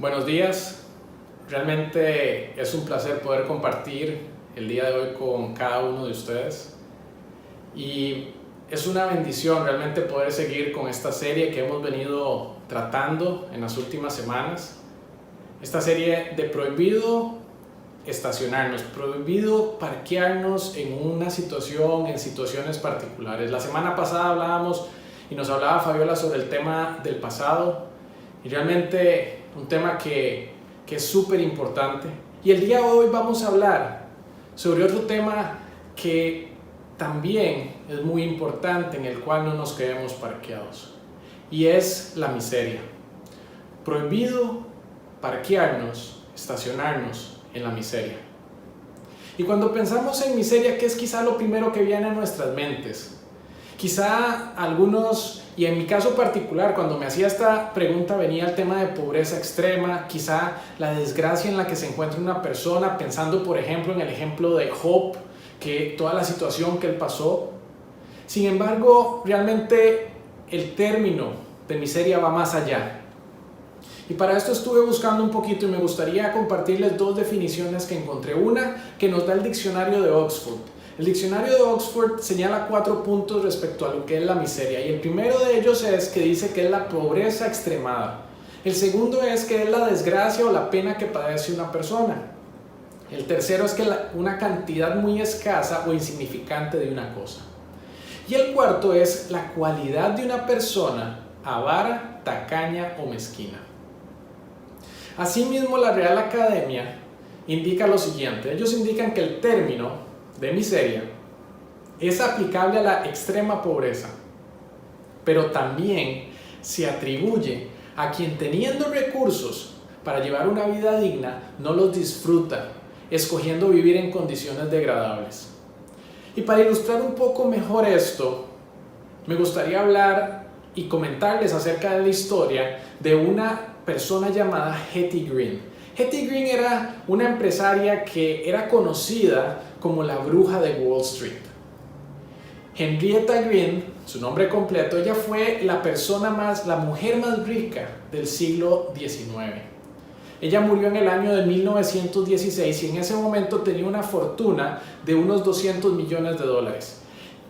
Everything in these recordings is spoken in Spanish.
Buenos días, realmente es un placer poder compartir el día de hoy con cada uno de ustedes y es una bendición realmente poder seguir con esta serie que hemos venido tratando en las últimas semanas, esta serie de prohibido estacionarnos, prohibido parquearnos en una situación, en situaciones particulares. La semana pasada hablábamos y nos hablaba Fabiola sobre el tema del pasado y realmente un tema que es súper importante. Y el día de hoy vamos a hablar sobre otro tema que también es muy importante, en el cual no nos quedemos parqueados, y es la miseria. Prohibido parquearnos, estacionarnos en la miseria. Y cuando pensamos en miseria, ¿qué es quizá lo primero que viene a nuestras mentes? Quizá algunos, y en mi caso particular, cuando me hacía esta pregunta venía el tema de pobreza extrema, quizá la desgracia en la que se encuentra una persona, pensando por ejemplo en el ejemplo de Job, que toda la situación que él pasó. Sin embargo, realmente el término de miseria va más allá. Y para esto estuve buscando un poquito y me gustaría compartirles dos definiciones que encontré. Una que nos da el diccionario de Oxford. El diccionario de Oxford señala 4 puntos respecto a lo que es la miseria. Y el primero de ellos es que dice que es la pobreza extremada. El segundo es que es la desgracia o la pena que padece una persona. El tercero es que una cantidad muy escasa o insignificante de una cosa. Y el cuarto es la cualidad de una persona avara, tacaña o mezquina. Asimismo, la Real Academia indica lo siguiente. Ellos indican que el término de miseria es aplicable a la extrema pobreza, pero también se atribuye a quien teniendo recursos para llevar una vida digna no los disfruta, escogiendo vivir en condiciones degradables. Y para ilustrar un poco mejor esto, me gustaría hablar y comentarles acerca de la historia de una persona llamada Hetty Green. Hetty Green era una empresaria que era conocida como la bruja de Wall Street. Henrietta Green, su nombre completo, ella fue la mujer más rica del siglo XIX. Ella murió en el año de 1916 y en ese momento tenía una fortuna de unos $200 millones,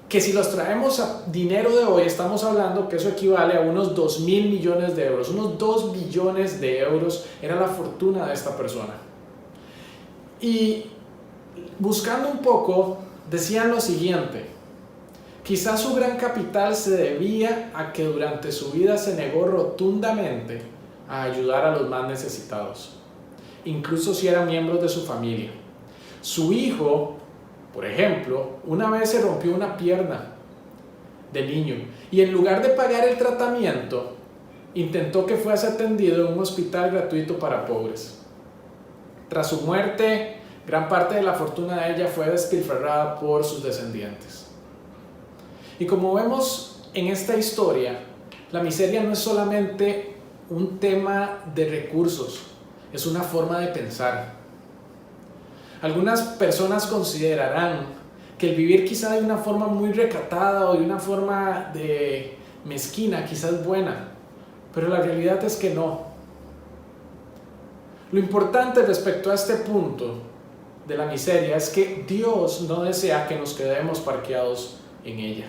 que si los traemos a dinero de hoy, estamos hablando que eso equivale a unos 2.000 millones de euros, unos 2 billones de euros era la fortuna de esta persona. Y buscando un poco, decían lo siguiente: quizás su gran capital se debía a que durante su vida se negó rotundamente a ayudar a los más necesitados, incluso si eran miembros de su familia. Su hijo, por ejemplo, una vez se rompió una pierna de niño y en lugar de pagar el tratamiento, intentó que fuese atendido en un hospital gratuito para pobres. Tras su muerte, gran parte de la fortuna de ella fue despilfarrada por sus descendientes. Y como vemos en esta historia, la miseria no es solamente un tema de recursos, es una forma de pensar. Algunas personas considerarán que el vivir quizá de una forma muy recatada o de una forma de mezquina quizás es buena, pero la realidad es que no. Lo importante respecto a este punto de la miseria es que Dios no desea que nos quedemos parqueados en ella.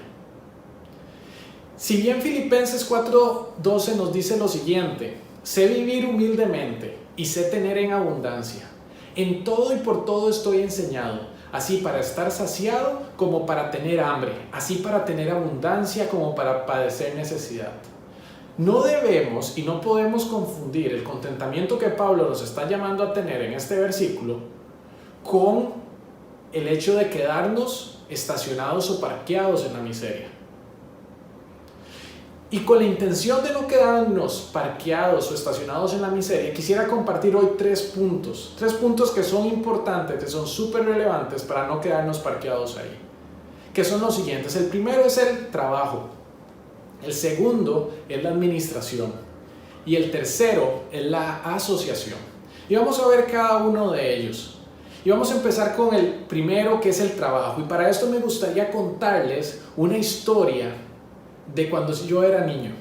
Si bien Filipenses 4:12 nos dice lo siguiente: sé vivir humildemente y sé tener en abundancia. En todo y por todo estoy enseñado, así para estar saciado como para tener hambre, así para tener abundancia como para padecer necesidad. No debemos y no podemos confundir el contentamiento que Pablo nos está llamando a tener en este versículo con el hecho de quedarnos estacionados o parqueados en la miseria. Y con la intención de no quedarnos parqueados o estacionados en la miseria, quisiera compartir hoy 3 puntos. 3 puntos que son importantes, que son súper relevantes para no quedarnos parqueados ahí. Que son los siguientes. El primero es el trabajo. El segundo es la administración. Y el tercero es la asociación. Y vamos a ver cada uno de ellos. Y vamos a empezar con el primero, que es el trabajo. Y para esto me gustaría contarles una historia de cuando yo era niño.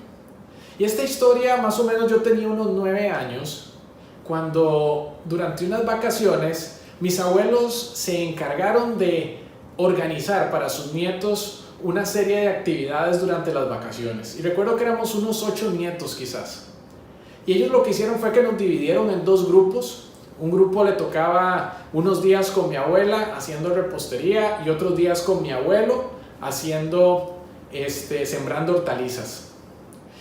Y esta historia, más o menos yo tenía unos 9 años, cuando durante unas vacaciones mis abuelos se encargaron de organizar para sus nietos una serie de actividades durante las vacaciones. Y recuerdo que éramos unos 8 nietos quizás. Y ellos lo que hicieron fue que nos dividieron en 2 grupos. Un grupo le tocaba unos días con mi abuela haciendo repostería y otros días con mi abuelo haciendo, sembrando hortalizas.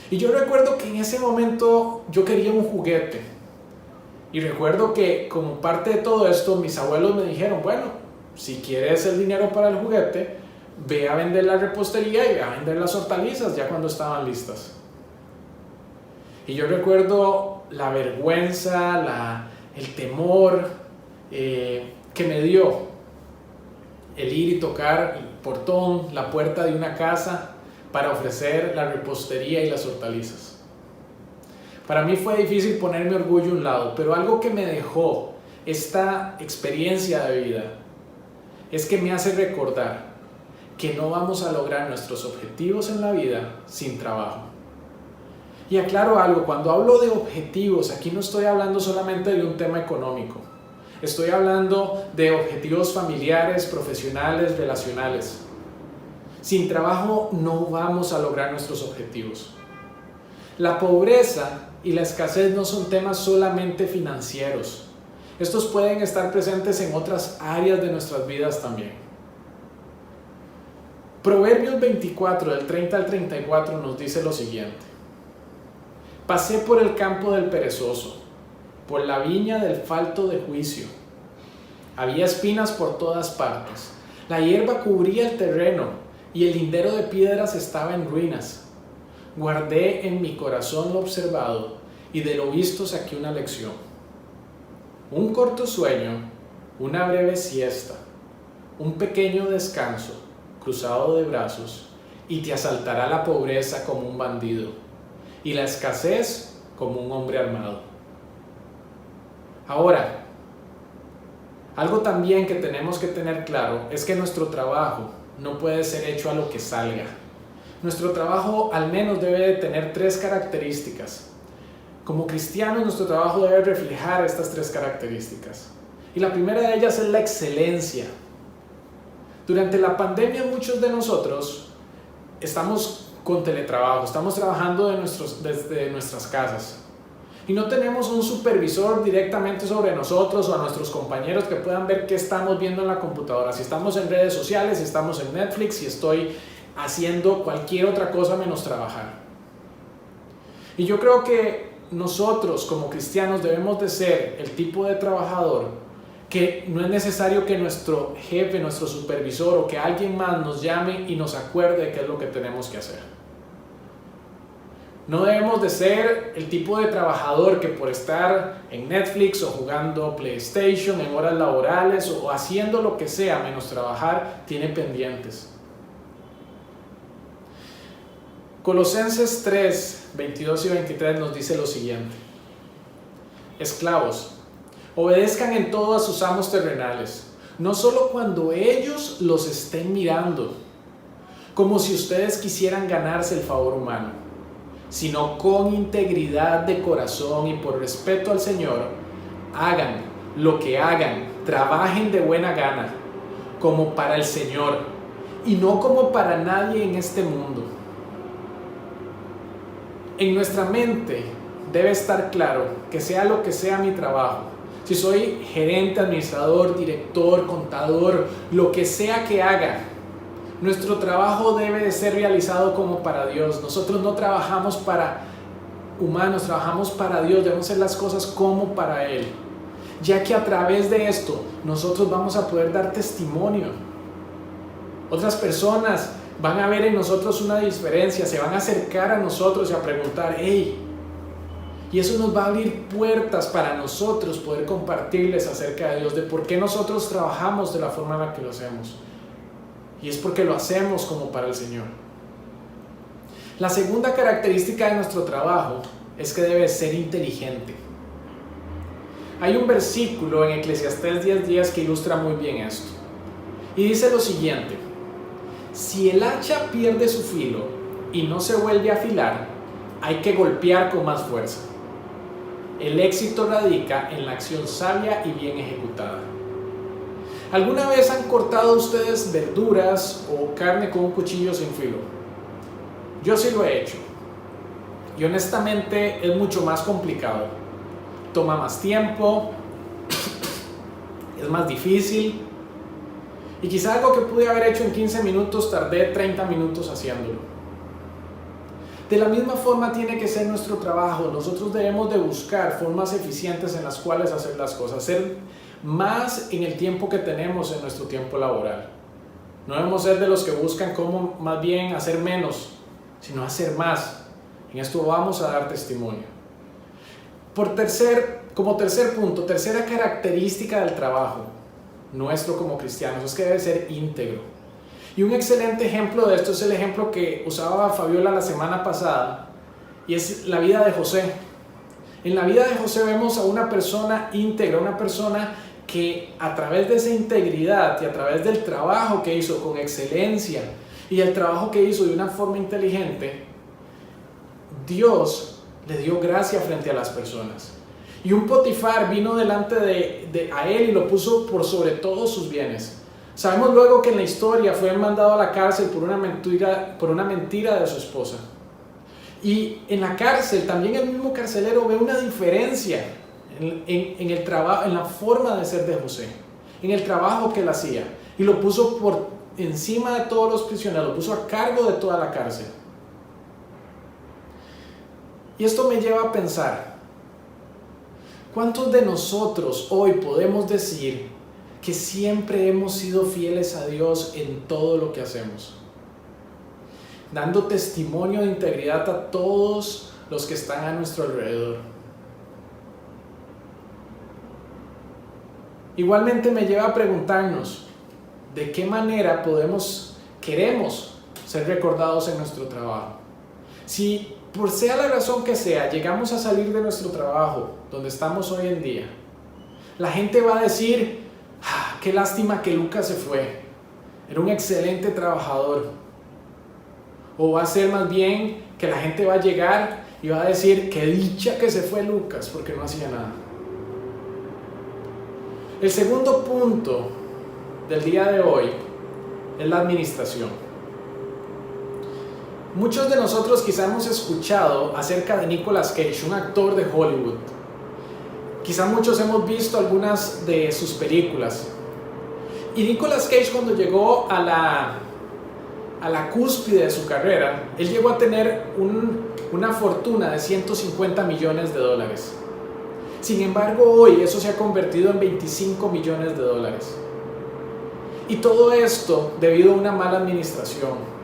Y yo recuerdo que en ese momento yo quería un juguete. Y recuerdo que como parte de todo esto mis abuelos me dijeron, bueno, si quieres el dinero para el juguete, ve a vender la repostería y ve a vender las hortalizas ya cuando estaban listas. Y yo recuerdo la vergüenza, el temor que me dio el ir y tocar el portón, la puerta de una casa para ofrecer la repostería y las hortalizas. Para mí fue difícil poner mi orgullo a un lado, pero algo que me dejó esta experiencia de vida es que me hace recordar que no vamos a lograr nuestros objetivos en la vida sin trabajo. Y aclaro algo, cuando hablo de objetivos, aquí no estoy hablando solamente de un tema económico. Estoy hablando de objetivos familiares, profesionales, relacionales. Sin trabajo no vamos a lograr nuestros objetivos. La pobreza y la escasez no son temas solamente financieros. Estos pueden estar presentes en otras áreas de nuestras vidas también. Proverbios 24, del 30 al 34 nos dice lo siguiente. Pasé por el campo del perezoso, por la viña del falto de juicio. Había espinas por todas partes. La hierba cubría el terreno y el lindero de piedras estaba en ruinas. Guardé en mi corazón lo observado y de lo visto saqué una lección. Un corto sueño, una breve siesta, un pequeño descanso, cruzado de brazos, y te asaltará la pobreza como un bandido, y la escasez como un hombre armado. Ahora, algo también que tenemos que tener claro es que nuestro trabajo no puede ser hecho a lo que salga. Nuestro trabajo al menos debe de tener 3 características. Como cristianos, nuestro trabajo debe reflejar estas 3 características. Y la primera de ellas es la excelencia. Durante la pandemia muchos de nosotros estamos con teletrabajo, estamos trabajando desde nuestras casas. Y no tenemos un supervisor directamente sobre nosotros o a nuestros compañeros que puedan ver qué estamos viendo en la computadora. Si estamos en redes sociales, si estamos en Netflix, si estoy haciendo cualquier otra cosa menos trabajar. Y yo creo que nosotros como cristianos debemos de ser el tipo de trabajador que no es necesario que nuestro jefe, nuestro supervisor o que alguien más nos llame y nos acuerde de qué es lo que tenemos que hacer. No debemos de ser el tipo de trabajador que por estar en Netflix o jugando PlayStation en horas laborales o haciendo lo que sea menos trabajar, tiene pendientes. Colosenses 3, 22 y 23 nos dice lo siguiente. Esclavos, obedezcan en todo a sus amos terrenales, no solo cuando ellos los estén mirando, como si ustedes quisieran ganarse el favor humano, sino con integridad de corazón y por respeto al Señor, hagan lo que hagan, trabajen de buena gana, como para el Señor y no como para nadie en este mundo. En nuestra mente debe estar claro que sea lo que sea mi trabajo, si soy gerente, administrador, director, contador, lo que sea que haga, nuestro trabajo debe de ser realizado como para Dios. Nosotros no trabajamos para humanos, trabajamos para Dios, debemos hacer las cosas como para Él, ya que a través de esto nosotros vamos a poder dar testimonio. Otras personas van a ver en nosotros una diferencia, se van a acercar a nosotros y a preguntar, hey, y eso nos va a abrir puertas para nosotros poder compartirles acerca de Dios, de por qué nosotros trabajamos de la forma en la que lo hacemos. Y es porque lo hacemos como para el Señor. La segunda característica de nuestro trabajo es que debe ser inteligente. Hay un versículo en Eclesiastés 10:10 que ilustra muy bien esto. Y dice lo siguiente: si el hacha pierde su filo y no se vuelve a afilar, hay que golpear con más fuerza. El éxito radica en la acción sabia y bien ejecutada. ¿Alguna vez han cortado ustedes verduras o carne con un cuchillo sin filo? Yo sí lo he hecho. Y honestamente es mucho más complicado. Toma más tiempo, es más difícil. Y quizá algo que pude haber hecho en 15 minutos, tardé 30 minutos haciéndolo. De la misma forma tiene que ser nuestro trabajo. Nosotros debemos de buscar formas eficientes en las cuales hacer las cosas, hacer más en el tiempo que tenemos en nuestro tiempo laboral. No debemos ser de los que buscan cómo más bien hacer menos, sino hacer más. En esto vamos a dar testimonio. Como tercer punto, tercera característica del trabajo nuestro como cristianos es que debe ser íntegro. Y un excelente ejemplo de esto es el ejemplo que usaba Fabiola la semana pasada, y es la vida de José. En la vida de José vemos a una persona íntegra, una persona que a través de esa integridad y a través del trabajo que hizo con excelencia y el trabajo que hizo de una forma inteligente, Dios le dio gracia frente a las personas. Y un Potifar vino delante a él y lo puso por sobre todos sus bienes. Sabemos luego que en la historia fue mandado a la cárcel por una mentira de su esposa. Y en la cárcel también el mismo carcelero ve una diferencia en el trabajo, en la forma de ser de José, en el trabajo que él hacía. Y lo puso por encima de todos los prisioneros, lo puso a cargo de toda la cárcel. Y esto me lleva a pensar, ¿cuántos de nosotros hoy podemos decir que siempre hemos sido fieles a Dios en todo lo que hacemos? Dando testimonio de integridad a todos los que están a nuestro alrededor. Igualmente me lleva a preguntarnos, ¿de qué manera queremos ser recordados en nuestro trabajo? Si por sea la razón que sea, llegamos a salir de nuestro trabajo, donde estamos hoy en día, la gente va a decir, qué lástima que Lucas se fue, era un excelente trabajador. O va a ser más bien que la gente va a llegar y va a decir, qué dicha que se fue Lucas, porque no hacía nada. El segundo punto del día de hoy es la administración. Muchos de nosotros quizá hemos escuchado acerca de Nicolas Cage, un actor de Hollywood. Quizá muchos hemos visto algunas de sus películas. Y Nicolas Cage, cuando llegó a la cúspide de su carrera, él llegó a tener una fortuna de 150 millones de dólares. Sin embargo, hoy eso se ha convertido en 25 millones de dólares. Y todo esto debido a una mala administración.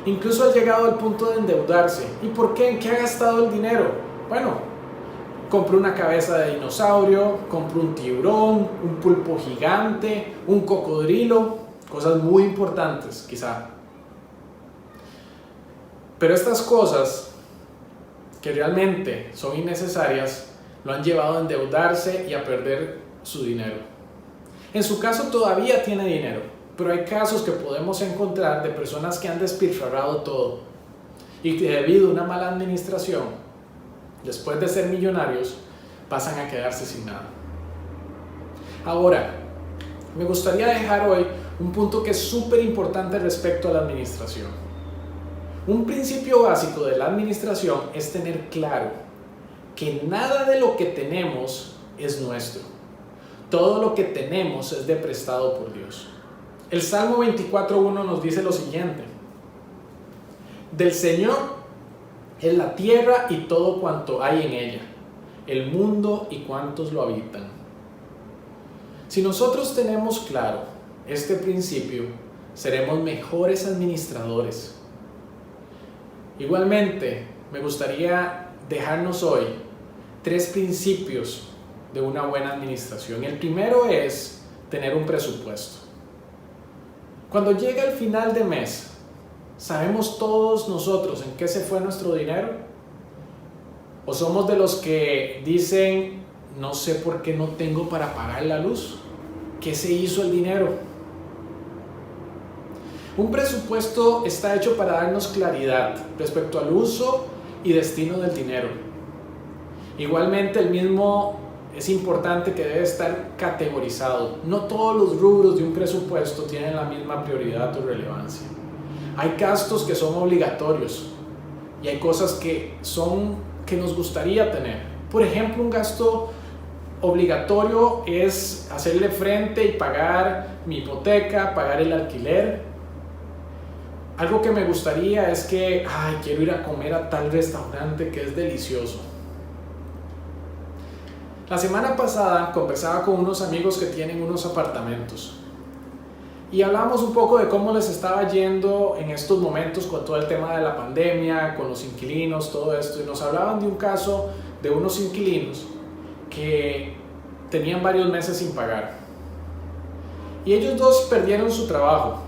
Incluso ha llegado al punto de endeudarse. ¿Y por qué? ¿En qué ha gastado el dinero? Bueno, compró una cabeza de dinosaurio, compró un tiburón, un pulpo gigante, un cocodrilo, cosas muy importantes quizá. Pero estas cosas que realmente son innecesarias lo han llevado a endeudarse y a perder su dinero. En su caso todavía tiene dinero, pero hay casos que podemos encontrar de personas que han despilfarrado todo y que debido a una mala administración, después de ser millonarios, pasan a quedarse sin nada. Ahora, me gustaría dejar hoy un punto que es súper importante respecto a la administración. Un principio básico de la administración es tener claro que nada de lo que tenemos es nuestro. Todo lo que tenemos es de prestado por Dios. El Salmo 24:1 nos dice lo siguiente: del Señor es la tierra y todo cuanto hay en ella, el mundo y cuantos lo habitan. Si nosotros tenemos claro este principio, seremos mejores administradores. Igualmente, me gustaría dejarnos hoy 3 principios de una buena administración. El primero es tener un presupuesto. Cuando llega el final de mes, ¿sabemos todos nosotros en qué se fue nuestro dinero? ¿O somos de los que dicen, no sé por qué no tengo para pagar la luz? ¿Qué se hizo el dinero? Un presupuesto está hecho para darnos claridad respecto al uso y destino del dinero. Igualmente, el mismo es importante que debe estar categorizado. No todos los rubros de un presupuesto tienen la misma prioridad o relevancia. Hay gastos que son obligatorios y hay cosas que nos gustaría tener. Por ejemplo, un gasto obligatorio es hacerle frente y pagar mi hipoteca, pagar el alquiler. Algo que me gustaría es que quiero ir a comer a tal restaurante que es delicioso. La semana pasada conversaba con unos amigos que tienen unos apartamentos y hablamos un poco de cómo les estaba yendo en estos momentos con todo el tema de la pandemia, con los inquilinos, todo esto, y nos hablaban de un caso de unos inquilinos que tenían varios meses sin pagar y ellos dos perdieron su trabajo,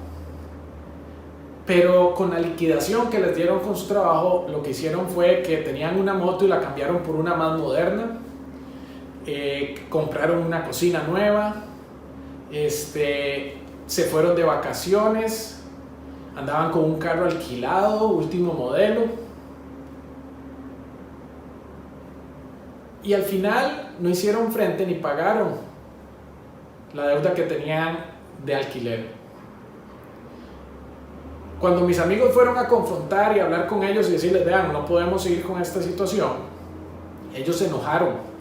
pero con la liquidación que les dieron con su trabajo, lo que hicieron fue que tenían una moto y la cambiaron por una más moderna. Compraron una cocina nueva, se fueron de vacaciones, andaban con un carro alquilado, último modelo, y al final no hicieron frente ni pagaron la deuda que tenían de alquiler. Cuando mis amigos fueron a confrontar y hablar con ellos y decirles, vean, no podemos seguir con esta situación, ellos se enojaron.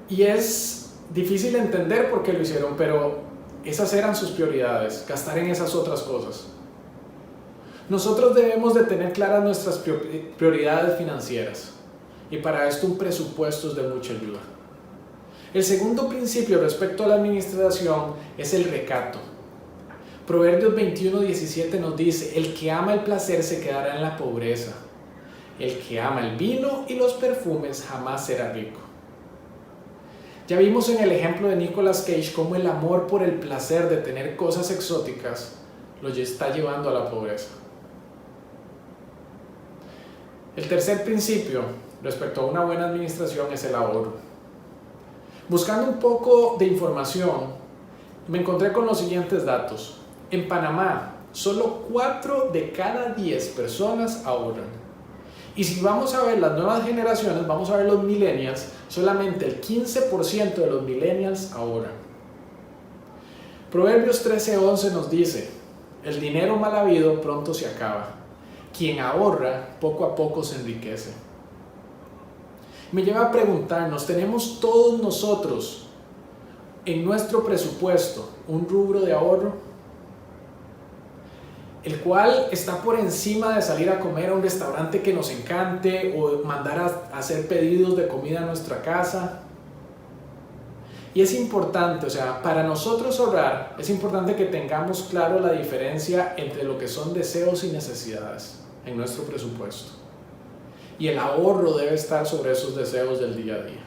Y es difícil entender por qué lo hicieron, pero esas eran sus prioridades, gastar en esas otras cosas. Nosotros debemos de tener claras nuestras prioridades financieras, y para esto un presupuesto es de mucha ayuda. El segundo principio respecto a la administración es el recato. Proverbios 21:17 nos dice, el que ama el placer se quedará en la pobreza, el que ama el vino y los perfumes jamás será rico. Ya vimos en el ejemplo de Nicolas Cage cómo el amor por el placer de tener cosas exóticas lo está llevando a la pobreza. El tercer principio respecto a una buena administración es el ahorro. Buscando un poco de información, me encontré con los siguientes datos. En Panamá, solo 4 de cada 10 personas ahorran. Y si vamos a ver las nuevas generaciones, vamos a ver los millennials, solamente el 15% de los millennials ahorran. Proverbios 13:11 nos dice, el dinero mal habido pronto se acaba, quien ahorra poco a poco se enriquece. Me lleva a preguntarnos, ¿tenemos todos nosotros en nuestro presupuesto un rubro de ahorro? El cual está por encima de salir a comer a un restaurante que nos encante o mandar a hacer pedidos de comida a nuestra casa. Y es importante, para nosotros ahorrar, es importante que tengamos claro la diferencia entre lo que son deseos y necesidades en nuestro presupuesto. Y el ahorro debe estar sobre esos deseos del día a día.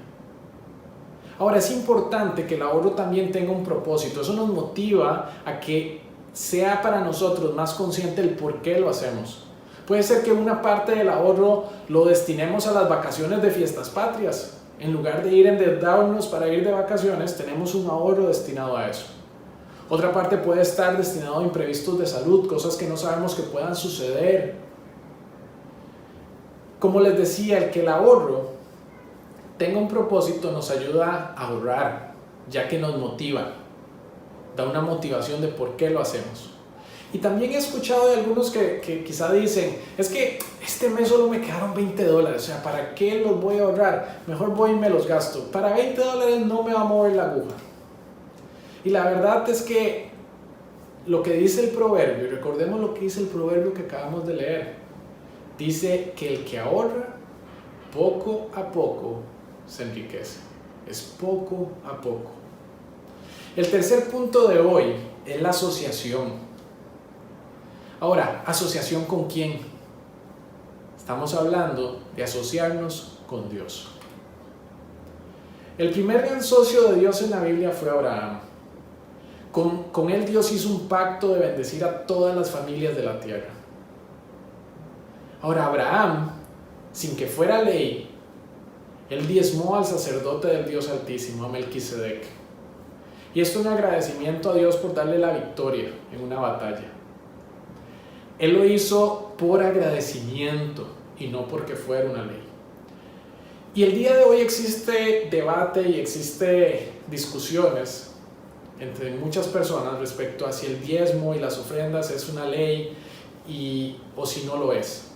Ahora, es importante que el ahorro también tenga un propósito. Eso nos motiva a que sea para nosotros más consciente el por qué lo hacemos. Puede ser que una parte del ahorro lo destinemos a las vacaciones de fiestas patrias. En lugar de ir a endeudarnos para ir de vacaciones, tenemos un ahorro destinado a eso. Otra parte puede estar destinado a imprevistos de salud, cosas que no sabemos que puedan suceder. Como les decía, el que el ahorro tenga un propósito nos ayuda a ahorrar, ya que nos motiva. Da una motivación de por qué lo hacemos. Y también he escuchado de algunos que quizá dicen, es que este mes solo me quedaron $20, ¿para qué los voy a ahorrar? Mejor voy y me los gasto. Para $20 no me va a mover la aguja. Y la verdad es que lo que dice el proverbio, y recordemos lo que dice el proverbio que acabamos de leer, dice que el que ahorra, poco a poco se enriquece. Es poco a poco. El tercer punto de hoy es la asociación. Ahora, ¿asociación con quién? Estamos hablando de asociarnos con Dios. El primer gran socio de Dios en la Biblia fue Abraham. Con él Dios hizo un pacto de bendecir a todas las familias de la tierra. Ahora, Abraham, sin que fuera ley, él diezmó al sacerdote del Dios Altísimo, a Melquisedec. Y esto es un agradecimiento a Dios por darle la victoria en una batalla. Él lo hizo por agradecimiento y no porque fuera una ley. Y el día de hoy existe debate y existe discusiones entre muchas personas respecto a si el diezmo y las ofrendas es una ley o si no lo es.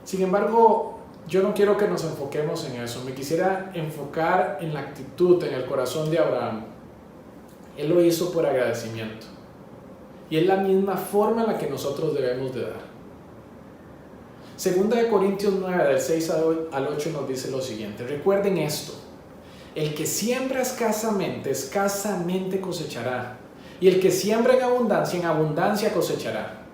Sin embargo, yo no quiero que nos enfoquemos en eso. Me quisiera enfocar en la actitud, en el corazón de Abraham. Él lo hizo por agradecimiento. Y es la misma forma en la que nosotros debemos de dar. Segunda de Corintios 9, del 6 al 8 nos dice lo siguiente. Recuerden esto. El que siembra escasamente cosechará. Y el que siembra en abundancia cosechará.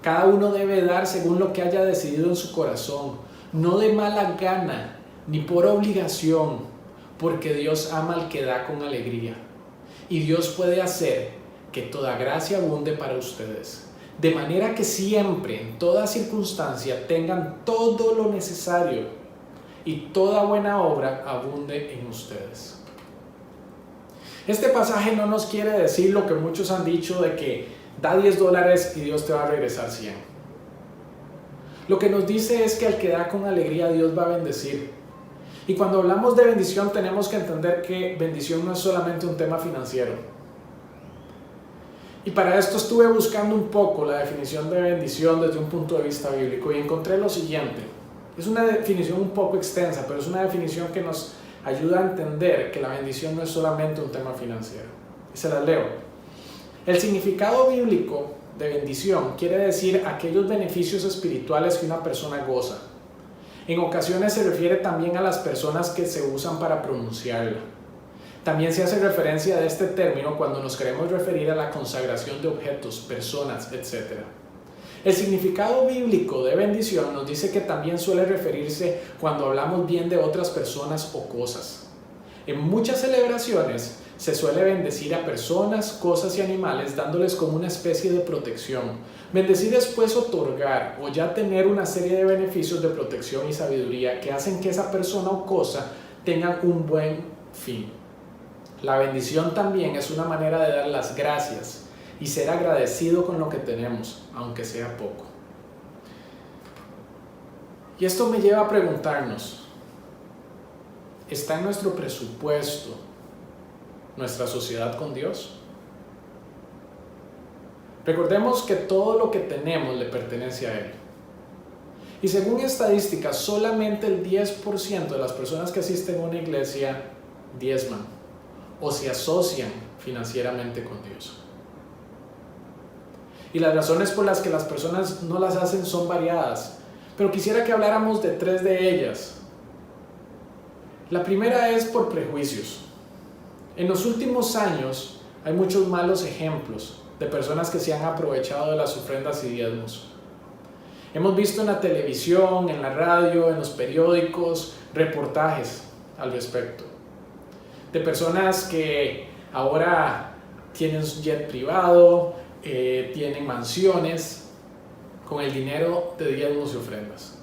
Cada uno debe dar según lo que haya decidido en su corazón, no de mala gana, ni por obligación, porque Dios ama al que da con alegría. Y Dios puede hacer que toda gracia abunde para ustedes, de manera que siempre, en toda circunstancia, tengan todo lo necesario y toda buena obra abunde en ustedes. Este pasaje no nos quiere decir lo que muchos han dicho de que da $10 y Dios te va a regresar 100. Lo que nos dice es que al que da con alegría Dios va a bendecir. Y cuando hablamos de bendición tenemos que entender que bendición no es solamente un tema financiero. Y para esto estuve buscando un poco la definición de bendición desde un punto de vista bíblico y encontré lo siguiente. Es una definición un poco extensa, pero es una definición que nos ayuda a entender que la bendición no es solamente un tema financiero. Y se las leo. El significado bíblico de bendición quiere decir aquellos beneficios espirituales que una persona goza. En ocasiones se refiere también a las personas que se usan para pronunciarla. También se hace referencia a este término cuando nos queremos referir a la consagración de objetos, personas, etc. El significado bíblico de bendición nos dice que también suele referirse cuando hablamos bien de otras personas o cosas. En muchas celebraciones se suele bendecir a personas, cosas y animales dándoles como una especie de protección. Bendecir es pues otorgar o ya tener una serie de beneficios de protección y sabiduría que hacen que esa persona o cosa tengan un buen fin. La bendición también es una manera de dar las gracias y ser agradecido con lo que tenemos, aunque sea poco. Y esto me lleva a preguntarnos, ¿está en nuestro presupuesto nuestra sociedad con Dios? Recordemos que todo lo que tenemos le pertenece a Él. Y según estadísticas, solamente el 10% de las personas que asisten a una iglesia diezman o se asocian financieramente con Dios. Y las razones por las que las personas no las hacen son variadas, pero quisiera que habláramos de 3 de ellas. La primera es por prejuicios. En los últimos años hay muchos malos ejemplos de personas que se han aprovechado de las ofrendas y diezmos. Hemos visto en la televisión, en la radio, en los periódicos, reportajes al respecto. De personas que ahora tienen su jet privado, tienen mansiones con el dinero de diezmos y ofrendas.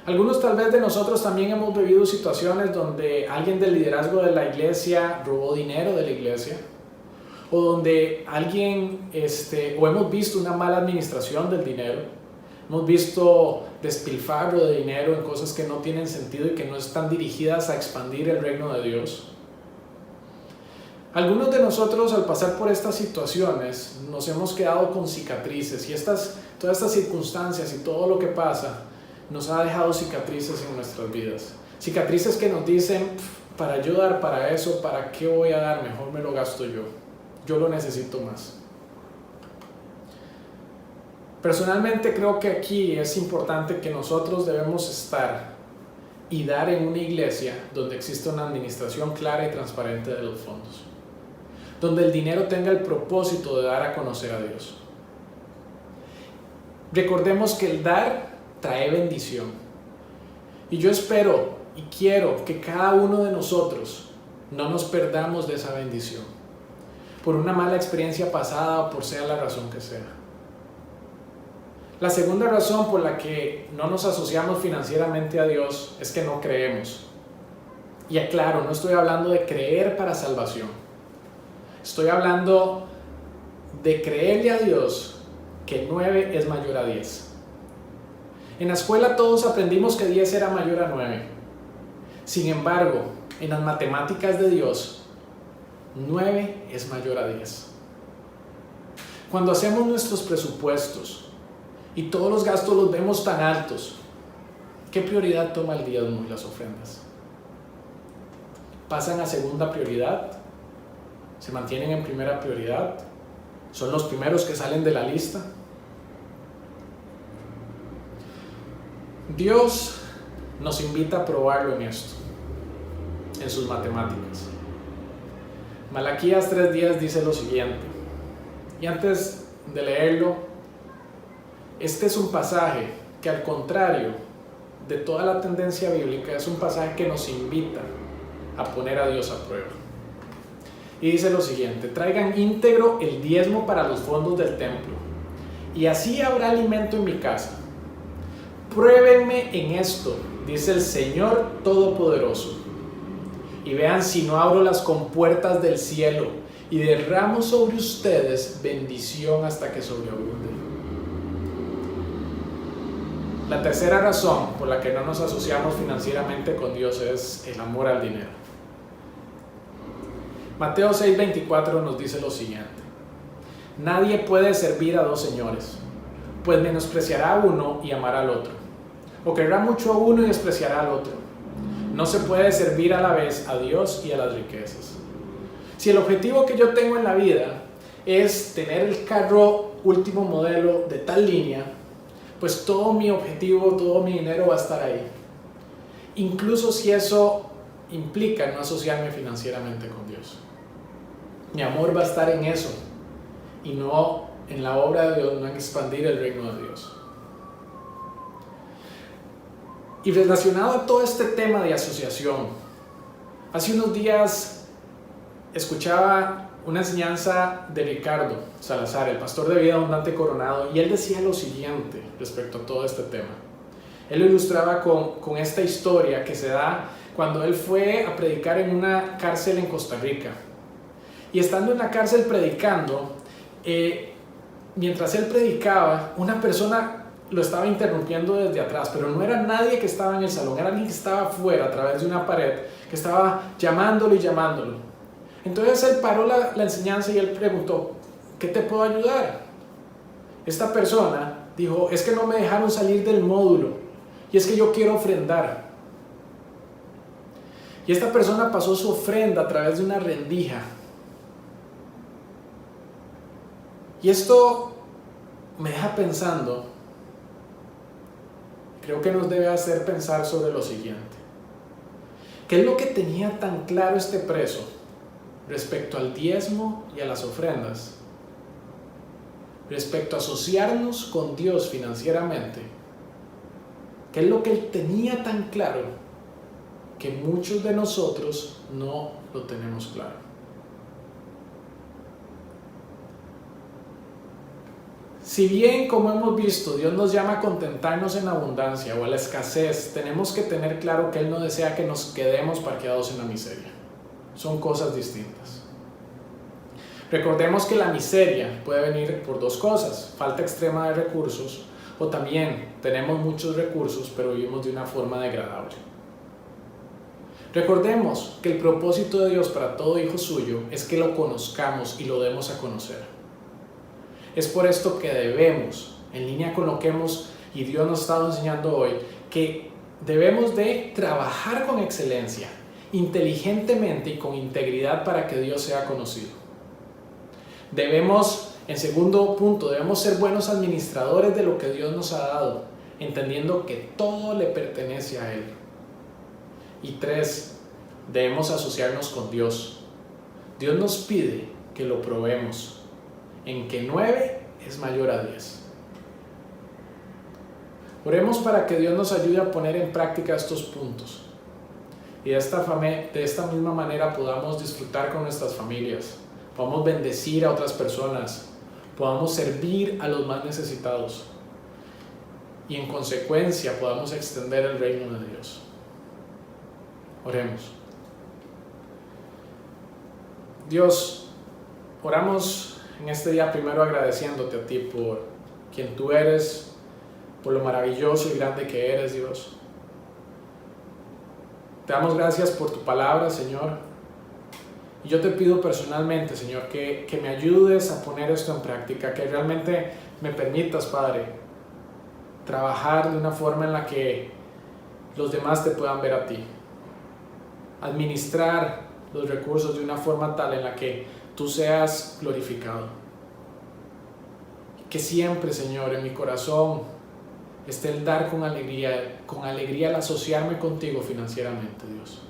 Algunos tal vez de nosotros también hemos vivido situaciones donde alguien del liderazgo de la iglesia robó dinero de la iglesia, o donde alguien, o hemos visto una mala administración del dinero, hemos visto despilfarro de dinero en cosas que no tienen sentido y que no están dirigidas a expandir el reino de Dios. Algunos de nosotros al pasar por estas situaciones nos hemos quedado con cicatrices y todas estas circunstancias y todo lo que pasa nos ha dejado cicatrices en nuestras vidas. Cicatrices que nos dicen, para yo dar para eso, ¿para qué voy a dar? Mejor me lo gasto yo. Yo lo necesito más. Personalmente creo que aquí es importante que nosotros debemos estar y dar en una iglesia donde exista una administración clara y transparente de los fondos, donde el dinero tenga el propósito de dar a conocer a Dios. Recordemos que el dar trae bendición. Y yo espero y quiero que cada uno de nosotros no nos perdamos de esa bendición, por una mala experiencia pasada o por sea la razón que sea. La segunda razón por la que no nos asociamos financieramente a Dios es que no creemos. Y aclaro, no estoy hablando de creer para salvación. Estoy hablando de creerle a Dios que 9 es mayor a 10. En la escuela todos aprendimos que 10 era mayor a 9. Sin embargo, en las matemáticas de Dios, 9 es mayor a 10. Cuando hacemos nuestros presupuestos y todos los gastos los vemos tan altos, ¿qué prioridad toma el diezmo y las ofrendas? ¿Pasan a segunda prioridad? ¿Se mantienen en primera prioridad? ¿Son los primeros que salen de la lista? Dios nos invita a probarlo en esto, en sus matemáticas. Malaquías 3:10 dice lo siguiente, y antes de leerlo, este es un pasaje que, al contrario de toda la tendencia bíblica, es un pasaje que nos invita a poner a Dios a prueba. Y dice lo siguiente: traigan íntegro el diezmo para los fondos del templo, y así habrá alimento en mi casa. Pruébenme en esto, dice el Señor Todopoderoso, y vean si no abro las compuertas del cielo y derramo sobre ustedes bendición hasta que sobreabunde. La tercera razón por la que no nos asociamos financieramente con Dios es el amor al dinero. Mateo 6:24 nos dice lo siguiente: nadie puede servir a dos señores, pues menospreciará a uno y amará al otro, o querrá mucho a uno y despreciará al otro. No se puede servir a la vez a Dios y a las riquezas. Si el objetivo que yo tengo en la vida es tener el carro último modelo de tal línea, pues todo mi objetivo, todo mi dinero va a estar ahí. Incluso si eso implica no asociarme financieramente con Dios. Mi amor va a estar en eso y no en la obra de Dios, no en expandir el reino de Dios. Y relacionado a todo este tema de asociación, hace unos días escuchaba una enseñanza de Ricardo Salazar, el pastor de Vida Abundante Coronado, y él decía lo siguiente respecto a todo este tema. Él lo ilustraba con esta historia que se da cuando él fue a predicar en una cárcel en Costa Rica. Y estando en la cárcel predicando, mientras él predicaba, una persona lo estaba interrumpiendo desde atrás, pero no era nadie que estaba en el salón, era alguien que estaba afuera a través de una pared, que estaba llamándolo y llamándolo. Entonces él paró la enseñanza y él preguntó: ¿qué te puedo ayudar? Esta persona dijo: es que no me dejaron salir del módulo y es que yo quiero ofrendar. Y esta persona pasó su ofrenda a través de una rendija. Y esto me deja pensando, creo que nos debe hacer pensar sobre lo siguiente: ¿qué es lo que tenía tan claro este preso respecto al diezmo y a las ofrendas? Respecto a asociarnos con Dios financieramente, ¿qué es lo que él tenía tan claro que muchos de nosotros no lo tenemos claro? Si bien, como hemos visto, Dios nos llama a contentarnos en abundancia o a la escasez, tenemos que tener claro que Él no desea que nos quedemos parqueados en la miseria. Son cosas distintas. Recordemos que la miseria puede venir por dos cosas: falta extrema de recursos, o también tenemos muchos recursos pero vivimos de una forma degradable. Recordemos que el propósito de Dios para todo hijo suyo es que lo conozcamos y lo demos a conocer. Es por esto que debemos, en línea con lo que hemos y Dios nos ha estado enseñando hoy, que debemos de trabajar con excelencia, inteligentemente y con integridad para que Dios sea conocido. Debemos, en segundo punto, debemos ser buenos administradores de lo que Dios nos ha dado, entendiendo que todo le pertenece a Él. Y 3, debemos asociarnos con Dios. Dios nos pide que lo probemos, en que 9 es mayor a 10. Oremos para que Dios nos ayude a poner en práctica estos puntos y de esta misma manera podamos disfrutar con nuestras familias, podamos bendecir a otras personas, podamos servir a los más necesitados y en consecuencia podamos extender el reino de Dios. Oremos. Dios, oramos en este día primero agradeciéndote a ti por quien tú eres, por lo maravilloso y grande que eres, Dios. Te damos gracias por tu palabra, Señor. Y yo te pido personalmente, Señor, que me ayudes a poner esto en práctica, que realmente me permitas, Padre, trabajar de una forma en la que los demás te puedan ver a ti. Administrar los recursos de una forma tal en la que tú seas glorificado. Que siempre, Señor, en mi corazón esté el dar con alegría al asociarme contigo financieramente, Dios.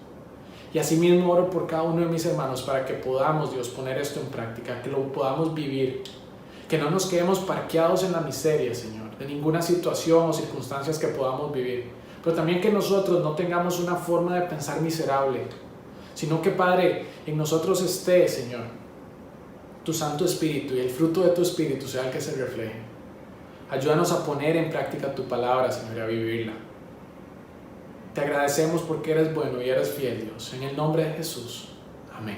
Y asimismo oro por cada uno de mis hermanos para que podamos, Dios, poner esto en práctica, que lo podamos vivir, que no nos quedemos parqueados en la miseria, Señor, de ninguna situación o circunstancias que podamos vivir, pero también que nosotros no tengamos una forma de pensar miserable, sino que, Padre, en nosotros esté, Señor, tu Santo Espíritu y el fruto de tu Espíritu sea el que se refleje. Ayúdanos a poner en práctica tu palabra, Señor, y a vivirla. Te agradecemos porque eres bueno y eres fiel, Dios. En el nombre de Jesús. Amén.